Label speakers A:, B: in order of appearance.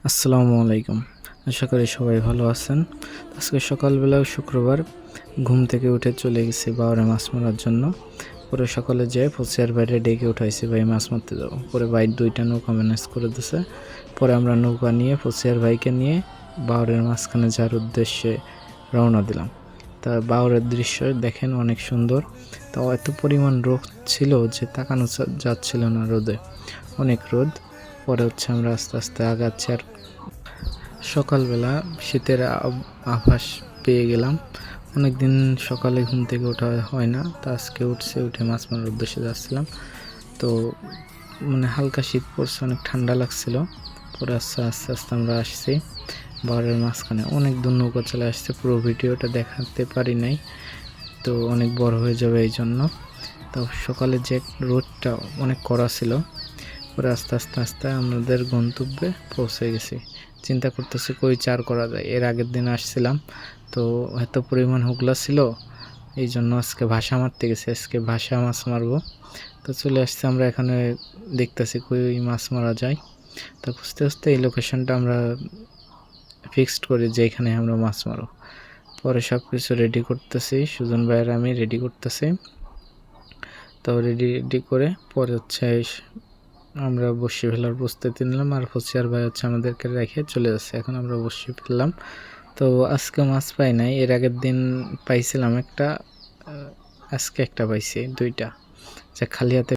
A: আসসালামু আলাইকুম। আশা করি সবাই ভালো আছেন। আজকে সকালবেলা শুক্রবার ঘুম থেকে উঠে চলে গেছি বাওরে মাছ মারার জন্য। পরে সকালে যেয়ে ফুচিয়ার বাইরে ডেকে উঠাইছি, ভাই মাছ মারতে যাবো। পরে ভাই 2টা নৌকা ম্যানেজ করে দিছে। পরে আমরা নৌকা নিয়ে ফুচিয়ার ভাইকে নিয়ে বাওরের মাঝখানে যাওয়ার উদ্দেশ্যে রওনা দিলাম। তা বাওরের দৃশ্য দেখেন অনেক সুন্দর। তাও এত পরিমাণ রোদ ছিল যে তাকানো যাচ্ছিল না রোদে, অনেক রোদ। পরে আমরা আস্তে আস্তে আগাচ্ছি আর সকালবেলা শীতের আভাস পেয়ে গেলাম। অনেক দিন সকালে ঘুম থেকে ওঠা হয় না, তো আজকে উঠে মাছ মারার উদ্দেশ্যে যাচ্ছিলাম। তো হালকা শীত পড়ছে, অনেক ঠান্ডা লাগছিল। পরে আস্তে আস্তে আস্তে আমরা আসছি বাওরের মাঝখানে। অনেক দূর নৌকা চলে আসছে, পুরো ভিডিওটা দেখাতে পারি নাই, তো অনেক বড় হয়ে যাবে এই জন্য। তো সকালে যে রোদটা অনেক কড়া ছিল। পরে আস্তে আস্তে আস্তে আমাদের গন্তব্যে পৌঁছে গেছি। চিন্তা করতেছি কই চার করা যায়। এর আগের দিন আসছিলাম, তো এত পরিমাণ হুগলা ছিল, এই জন্য আজকে ভাসা মারতে গেছি। আজকে ভাসা মাছ মারবো। তো চলে আসছে আমরা এখানে, দেখতেছি কই মাছ মারা যায়। তো খুঁজতে খুঁজতে এই লোকেশনটা আমরা ফিক্সড করি যে এখানে আমরা মাছ মারব। পরে সব কিছু রেডি করতেছি, সুজন ভাইয়ের আমি রেডি করতেছি। তো রেডি করে পরে আমরা বসি ফেলার প্রস্তুতি নিলাম। আর ফুচিয়ার ভাই আমাদেরকে রেখে চলে যাচ্ছে। এখন আমরা বসি ফেললাম। তো আজকে মাছ পাই নাই, এর আগের দিন পাইছিলাম একটা, আজকে একটা পাইছি, 2টা, যা খালি হাতে